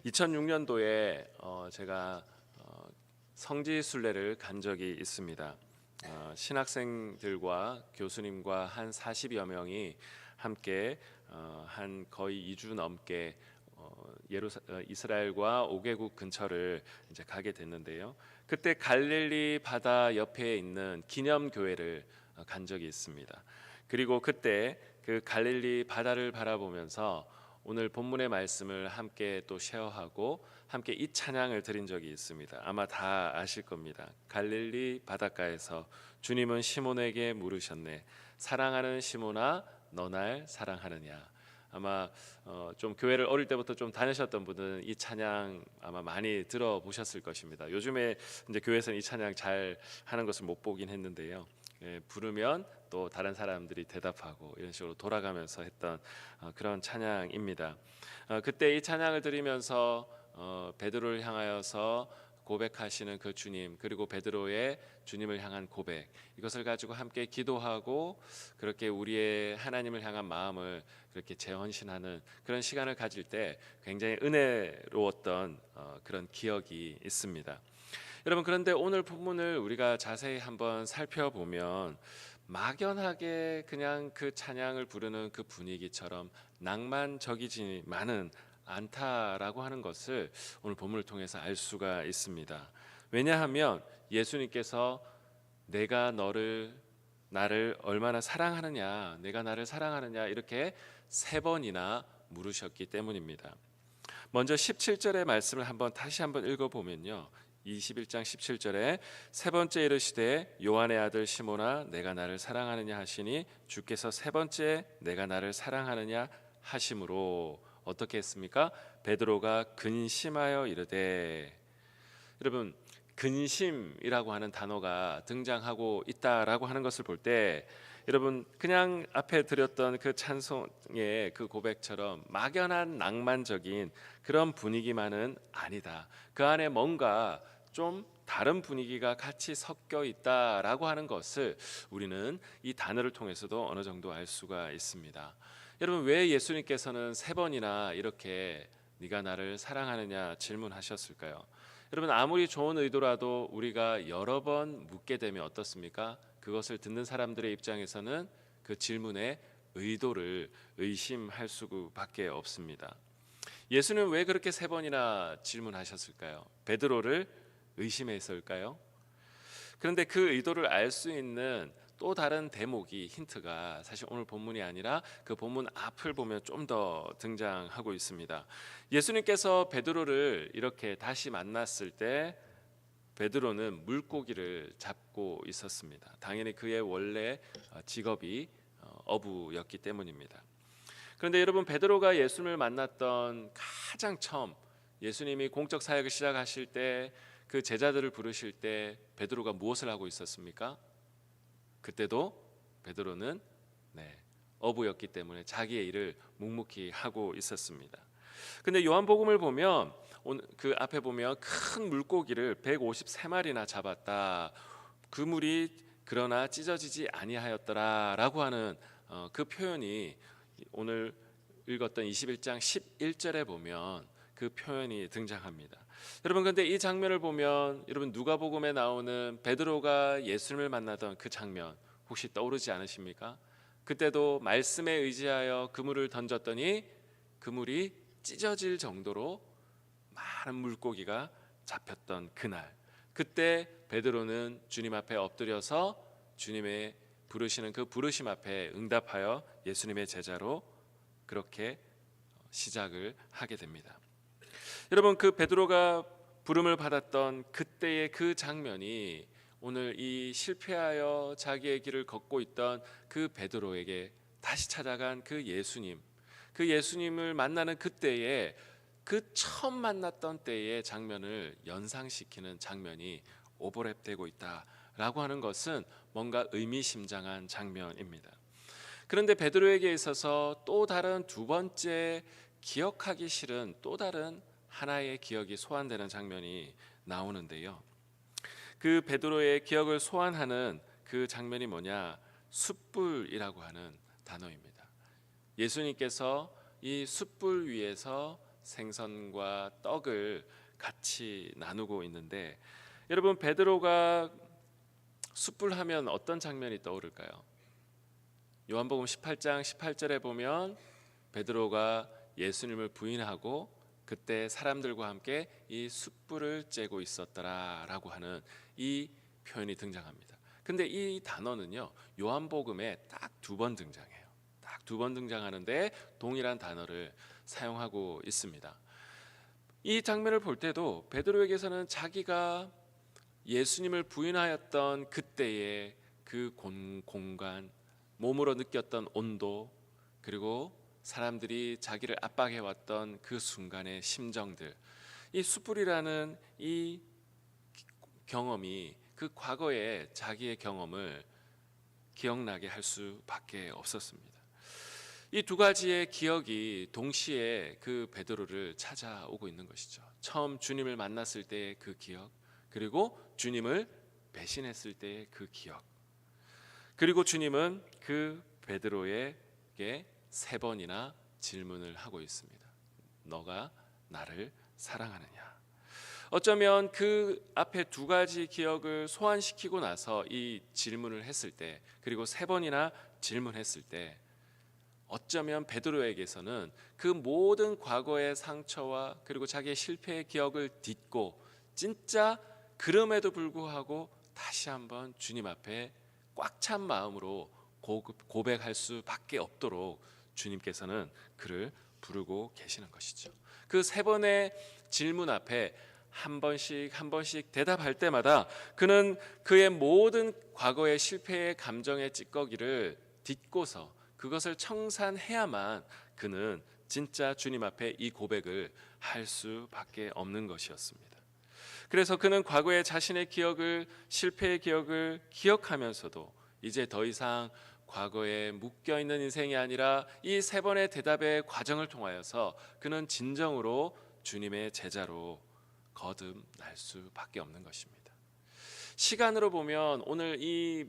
2006년도에 제가 성지순례를 간 적이 있습니다. 신학생들과 교수님과 한 40여 명이 함께 한 거의 2주 넘게 이스라엘과 5개국 근처를 이제 가게 됐는데요. 그때 갈릴리 바다 옆에 있는 기념교회를 간 적이 있습니다. 그리고 그때 그 갈릴리 바다를 바라보면서 오늘 본문의 말씀을 함께 또 쉐어하고 함께 이 찬양을 드린 적이 있습니다. 아마 다 아실 겁니다. 갈릴리 바닷가에서 주님은 시몬에게 물으셨네. 사랑하는 시몬아, 너 날 사랑하느냐? 아마 좀 교회를 어릴 때부터 좀 다니셨던 분은 이 찬양 아마 많이 들어보셨을 것입니다. 요즘에 이제 교회에서는 이 찬양 잘 하는 것을 못 보긴 했는데요. 부르면 또 다른 사람들이 대답하고 이런 식으로 돌아가면서 했던 그런 찬양입니다. 그때 이 찬양을 들으면서 베드로를 향하여서 고백하시는 그 주님, 그리고 베드로의 주님을 향한 고백, 이것을 가지고 함께 기도하고 그렇게 우리의 하나님을 향한 마음을 그렇게 재헌신하는 그런 시간을 가질 때 굉장히 은혜로웠던 그런 기억이 있습니다. 여러분, 그런데 오늘 본문을 우리가 자세히 한번 살펴보면 막연하게 그냥 그 찬양을 부르는 그 분위기처럼 낭만적이지만은 않다라고 하는 것을 오늘 본문을 통해서 알 수가 있습니다. 왜냐하면 예수님께서 내가 나를 얼마나 사랑하느냐, 내가 나를 사랑하느냐 이렇게 3번이나 물으셨기 때문입니다. 먼저 17절의 말씀을 다시 한번 읽어보면요, 21장 17절에 세 번째 이르시되 요한의 아들 시몬아 내가 나를 사랑하느냐 하시니 주께서 세 번째 내가 나를 사랑하느냐 하심으로 어떻게 했습니까? 베드로가 근심하여 이르되. 여러분, 근심이라고 하는 단어가 등장하고 있다라고 하는 것을 볼 때 여러분, 그냥 앞에 드렸던 그 찬송의 그 고백처럼 막연한 낭만적인 그런 분위기만은 아니다. 그 안에 뭔가 좀 다른 분위기가 같이 섞여 있다라고 하는 것을 우리는 이 단어를 통해서도 어느 정도 알 수가 있습니다. 여러분, 왜 예수님께서는 3번이나 이렇게 네가 나를 사랑하느냐 질문하셨을까요? 여러분, 아무리 좋은 의도라도 우리가 여러 번 묻게 되면 어떻습니까? 그것을 듣는 사람들의 입장에서는 그 질문의 의도를 의심할 수밖에 없습니다. 예수는 왜 그렇게 3번이나 질문하셨을까요? 베드로를 의심했을까요? 그런데 그 의도를 알 수 있는 또 다른 대목이, 힌트가 사실 오늘 본문이 아니라 그 본문 앞을 보면 좀 더 등장하고 있습니다. 예수님께서 베드로를 이렇게 다시 만났을 때 베드로는 물고기를 잡고 있었습니다. 당연히 그의 원래 직업이 어부였기 때문입니다. 그런데 여러분, 베드로가 예수님을 만났던 가장 처음, 예수님이 공적 사역을 시작하실 때 그 제자들을 부르실 때 베드로가 무엇을 하고 있었습니까? 그때도 베드로는 어부였기 때문에 자기의 일을 묵묵히 하고 있었습니다. 근데 요한복음을 보면 그 앞에 보면 큰 물고기를 153마리나 잡았다. 그 물이 그러나 찢어지지 아니하였더라라고 하는 그 표현이 오늘 읽었던 21장 11절에 보면 그 표현이 등장합니다. 여러분, 그런데 이 장면을 보면 여러분, 누가복음에 나오는 베드로가 예수님을 만나던 그 장면 혹시 떠오르지 않으십니까? 그때도 말씀에 의지하여 그물을 던졌더니 그물이 찢어질 정도로 많은 물고기가 잡혔던 그날, 그때 베드로는 주님 앞에 엎드려서 주님의 부르시는 그 부르심 앞에 응답하여 예수님의 제자로 그렇게 시작을 하게 됩니다. 여러분, 그 베드로가 부름을 받았던 그때의 그 장면이 오늘 이 실패하여 자기의 길을 걷고 있던 그 베드로에게 다시 찾아간 그 예수님을 만나는 그때의 그 처음 만났던 때의 장면을 연상시키는 장면이 오버랩되고 있다라고 하는 것은 뭔가 의미심장한 장면입니다. 그런데 베드로에게 있어서 또 다른 두 번째 기억하기 싫은 또 다른 하나의 기억이 소환되는 장면이 나오는데요. 그 베드로의 기억을 소환하는 그 장면이 뭐냐? 숯불이라고 하는 단어입니다. 예수님께서 이 숯불 위에서 생선과 떡을 같이 나누고 있는데, 여러분 베드로가 숯불 하면 어떤 장면이 떠오를까요? 요한복음 18장 18절에 보면 베드로가 예수님을 부인하고 그때 사람들과 함께 이 숯불을 쬐고 있었더라라고 하는 이 표현이 등장합니다. 근데 이 단어는요, 요한복음에 딱 두 번 등장해요. 딱 두 번 등장하는데 동일한 단어를 사용하고 있습니다. 이 장면을 볼 때도 베드로에게서는 자기가 예수님을 부인하였던 그때의 그 공간, 몸으로 느꼈던 온도, 그리고 사람들이 자기를 압박해왔던 그 순간의 심정들, 이 숯불이라는 이 경험이 그 과거의 자기의 경험을 기억나게 할 수밖에 없었습니다. 이 두 가지의 기억이 동시에 그 베드로를 찾아오고 있는 것이죠. 처음 주님을 만났을 때의 그 기억, 그리고 주님을 배신했을 때의 그 기억, 그리고 주님은 그 베드로에게 세 번이나 질문을 하고 있습니다. 너가 나를 사랑하느냐? 어쩌면 그 앞에 두 가지 기억을 소환시키고 나서 이 질문을 했을 때, 그리고 세 번이나 질문했을 때, 어쩌면 베드로에게서는 그 모든 과거의 상처와 그리고 자기의 실패의 기억을 딛고 진짜 그럼에도 불구하고 다시 한번 주님 앞에 꽉 찬 마음으로 고백할 수밖에 없도록 주님께서는 그를 부르고 계시는 것이죠. 그 세 번의 질문 앞에 한 번씩 대답할 때마다 그는 그의 모든 과거의 실패의 감정의 찌꺼기를 딛고서 그것을 청산해야만 그는 진짜 주님 앞에 이 고백을 할 수밖에 없는 것이었습니다. 그래서 그는 과거의 자신의 기억을, 실패의 기억을 기억하면서도 이제 더 이상 과거에 묶여있는 인생이 아니라 이 세 번의 대답의 과정을 통하여서 그는 진정으로 주님의 제자로 거듭날 수밖에 없는 것입니다. 시간으로 보면 오늘 이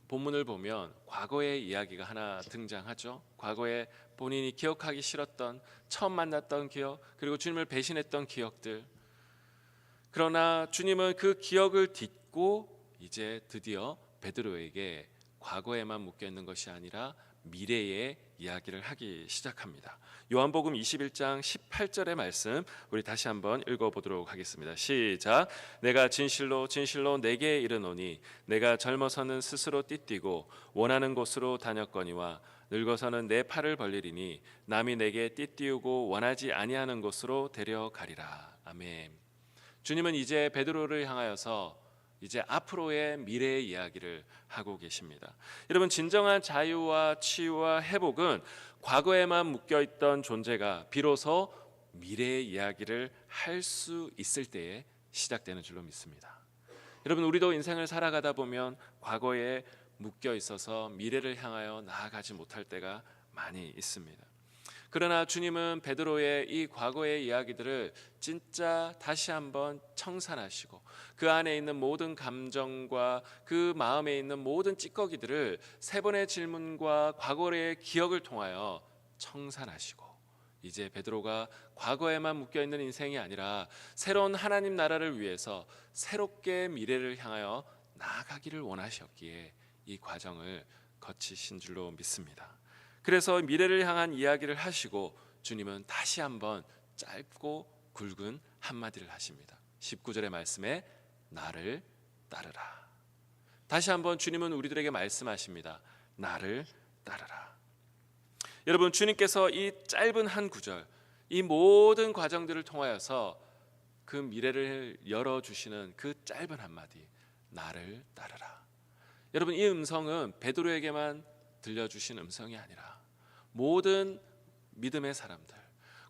본문을 보면 과거의 이야기가 하나 등장하죠. 과거에 본인이 기억하기 싫었던, 처음 만났던 기억, 그리고 주님을 배신했던 기억들. 그러나 주님은 그 기억을 딛고 이제 드디어 베드로에게 과거에만 묶여 있는 것이 아니라 미래의 이야기를 하기 시작합니다. 요한복음 21장 18절의 말씀 우리 다시 한번 읽어보도록 하겠습니다. 시작. 내가 진실로 진실로 내게 이르노니 내가 젊어서는 스스로 띠뛰고 원하는 곳으로 다녔거니와 늙어서는 내 팔을 벌리리니 남이 내게 띠띠우고 원하지 아니하는 곳으로 데려가리라. 아멘. 주님은 이제 베드로를 향하여서 이제 앞으로의 미래의 이야기를 하고 계십니다. 여러분, 진정한 자유와 치유와 회복은 과거에만 묶여있던 존재가 비로소 미래의 이야기를 할 수 있을 때에 시작되는 줄로 믿습니다. 여러분, 우리도 인생을 살아가다 보면 과거에 묶여 있어서 미래를 향하여 나아가지 못할 때가 많이 있습니다. 그러나 주님은 베드로의 이 과거의 이야기들을 진짜 다시 한번 청산하시고 그 안에 있는 모든 감정과 그 마음에 있는 모든 찌꺼기들을 세 번의 질문과 과거의 기억을 통하여 청산하시고 이제 베드로가 과거에만 묶여있는 인생이 아니라 새로운 하나님 나라를 위해서 새롭게 미래를 향하여 나아가기를 원하셨기에 이 과정을 거치신 줄로 믿습니다. 그래서 미래를 향한 이야기를 하시고 주님은 다시 한번 짧고 굵은 한마디를 하십니다. 19절의 말씀에 나를 따르라. 다시 한번 주님은 우리들에게 말씀하십니다. 나를 따르라. 여러분, 주님께서 이 짧은 한 구절, 이 모든 과정들을 통하여서 그 미래를 열어주시는 그 짧은 한마디, 나를 따르라. 여러분, 이 음성은 베드로에게만 들려주신 음성이 아니라 모든 믿음의 사람들,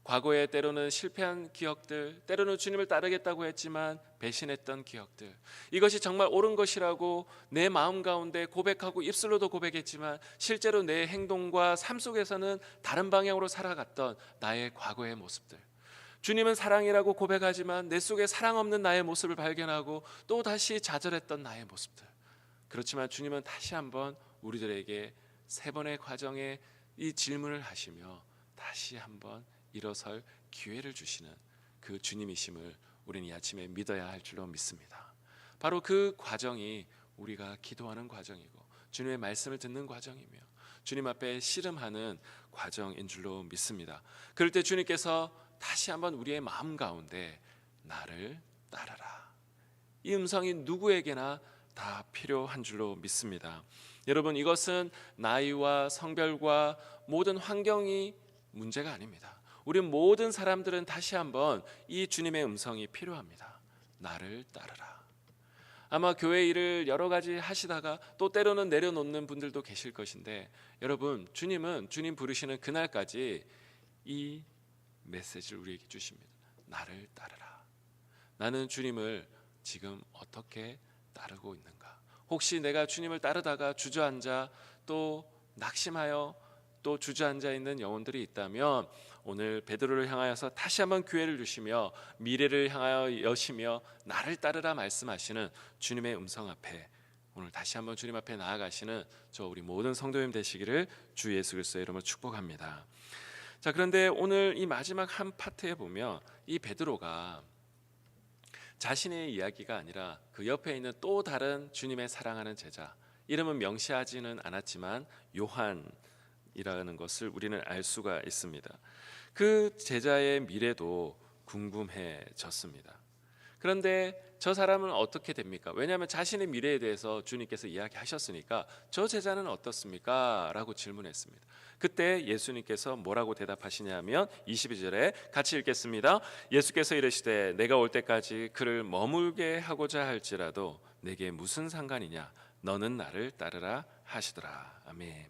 과거에 때로는 실패한 기억들, 때로는 주님을 따르겠다고 했지만 배신했던 기억들, 이것이 정말 옳은 것이라고 내 마음 가운데 고백하고 입술로도 고백했지만 실제로 내 행동과 삶 속에서는 다른 방향으로 살아갔던 나의 과거의 모습들, 주님은 사랑이라고 고백하지만 내 속에 사랑 없는 나의 모습을 발견하고 또 다시 좌절했던 나의 모습들. 그렇지만 주님은 다시 한번 우리들에게 세 번의 과정에 이 질문을 하시며 다시 한번 일어설 기회를 주시는 그 주님이심을 우리는 이 아침에 믿어야 할 줄로 믿습니다. 바로 그 과정이 우리가 기도하는 과정이고 주님의 말씀을 듣는 과정이며 주님 앞에 씨름하는 과정인 줄로 믿습니다. 그럴 때 주님께서 다시 한번 우리의 마음 가운데 나를 따르라, 이 음성이 누구에게나 다 필요한 줄로 믿습니다. 여러분, 이것은 나이와 성별과 모든 환경이 문제가 아닙니다. 우리 모든 사람들은 다시 한번 이 주님의 음성이 필요합니다. 나를 따르라. 아마 교회 일을 여러 가지 하시다가 또 때로는 내려놓는 분들도 계실 것인데, 여러분, 주님은 주님 부르시는 그날까지 이 메시지를 우리에게 주십니다. 나를 따르라. 나는 주님을 지금 어떻게 따르고 있는가? 혹시 내가 주님을 따르다가 주저앉아 또 낙심하여 또 주저앉아 있는 영혼들이 있다면 오늘 베드로를 향하여서 다시 한번 기회를 주시며 미래를 향하여 여시며 나를 따르라 말씀하시는 주님의 음성 앞에 오늘 다시 한번 주님 앞에 나아가시는 저 우리 모든 성도님 되시기를 주 예수 그리스도의 이름으로 축복합니다. 자, 그런데 오늘 이 마지막 한 파트에 보면 이 베드로가 자신의 이야기가 아니라 그 옆에 있는 또 다른 주님의 사랑하는 제자, 이름은 명시하지는 않았지만 요한이라는 것을 우리는 알 수가 있습니다. 그 제자의 미래도 궁금해졌습니다. 그런데 저 사람은 어떻게 됩니까? 왜냐하면 자신의 미래에 대해서 주님께서 이야기하셨으니까 저 제자는 어떻습니까? 라고 질문했습니다. 그때 예수님께서 뭐라고 대답하시냐면 22절에 같이 읽겠습니다. 예수께서 이르시되 내가 올 때까지 그를 머물게 하고자 할지라도 내게 무슨 상관이냐? 너는 나를 따르라 하시더라. 아멘.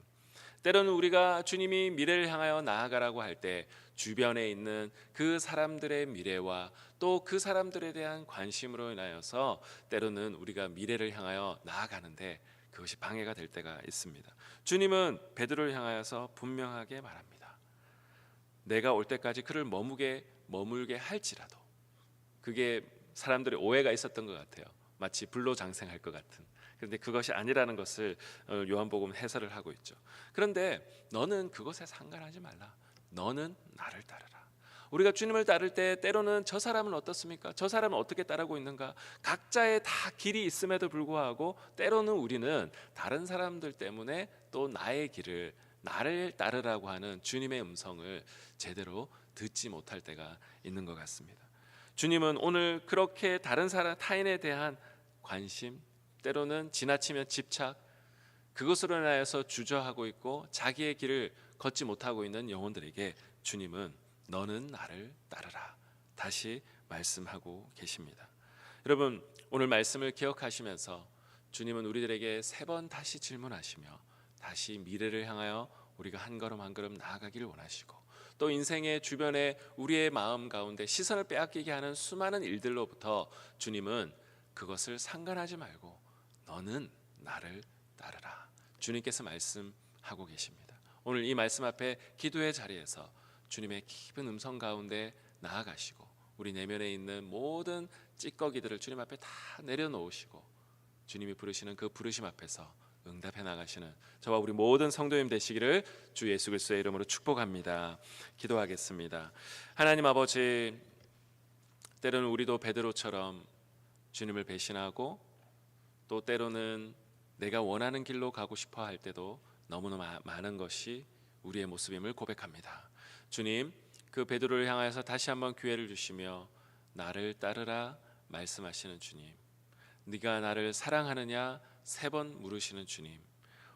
때로는 우리가 주님이 미래를 향하여 나아가라고 할 때 주변에 있는 그 사람들의 미래와 또 그 사람들에 대한 관심으로 인하여서 때로는 우리가 미래를 향하여 나아가는데 그것이 방해가 될 때가 있습니다. 주님은 베드로를 향하여서 분명하게 말합니다. 내가 올 때까지 그를 머물게 할지라도, 그게 사람들의 오해가 있었던 것 같아요. 마치 불로장생할 것 같은. 그런데 그것이 아니라는 것을 요한복음 해설을 하고 있죠. 그런데 너는 그것에 상관하지 말라. 너는 나를 따르라. 우리가 주님을 따를 때 때로는 저 사람은 어떻습니까? 저 사람은 어떻게 따르고 있는가? 각자의 다 길이 있음에도 불구하고 때로는 우리는 다른 사람들 때문에 또 나의 길을, 나를 따르라고 하는 주님의 음성을 제대로 듣지 못할 때가 있는 것 같습니다. 주님은 오늘 그렇게 다른 사람, 타인에 대한 관심, 때로는 지나치면 집착, 그것으로 인하여서 주저하고 있고 자기의 길을 걷지 못하고 있는 영혼들에게 주님은 너는 나를 따르라 다시 말씀하고 계십니다. 여러분, 오늘 말씀을 기억하시면서 주님은 우리들에게 3번 다시 질문하시며 다시 미래를 향하여 우리가 한 걸음 한 걸음 나아가기를 원하시고 또 인생의 주변에 우리의 마음 가운데 시선을 빼앗기게 하는 수많은 일들로부터 주님은 그것을 상관하지 말고 너는 나를 따르라, 주님께서 말씀하고 계십니다. 오늘 이 말씀 앞에 기도의 자리에서 주님의 깊은 음성 가운데 나아가시고 우리 내면에 있는 모든 찌꺼기들을 주님 앞에 다 내려놓으시고 주님이 부르시는 그 부르심 앞에서 응답해 나가시는 저와 우리 모든 성도님 되시기를 주 예수 그리스도의 이름으로 축복합니다. 기도하겠습니다. 하나님 아버지, 때로는 우리도 베드로처럼 주님을 배신하고 또 때로는 내가 원하는 길로 가고 싶어 할 때도 너무나 많은 것이 우리의 모습임을 고백합니다. 주님, 그 베드로를 향하여서 다시 한번 기회를 주시며 나를 따르라 말씀하시는 주님, 네가 나를 사랑하느냐 3번 물으시는 주님,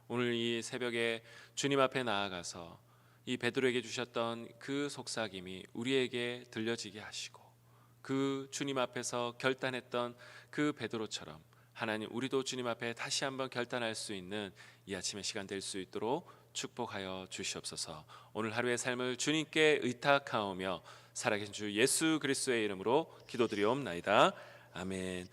오늘 이 새벽에 주님 앞에 나아가서 이 베드로에게 주셨던 그 속삭임이 우리에게 들려지게 하시고 그 주님 앞에서 결단했던 그 베드로처럼 하나님, 우리도 주님 앞에 다시 한번 결단할 수 있는 이 아침의 시간 될 수 있도록 축복하여 주시옵소서. 오늘 하루의 삶을 주님께 의탁하오며 살아계신 주 예수 그리스도의 이름으로 기도드리옵나이다. 아멘.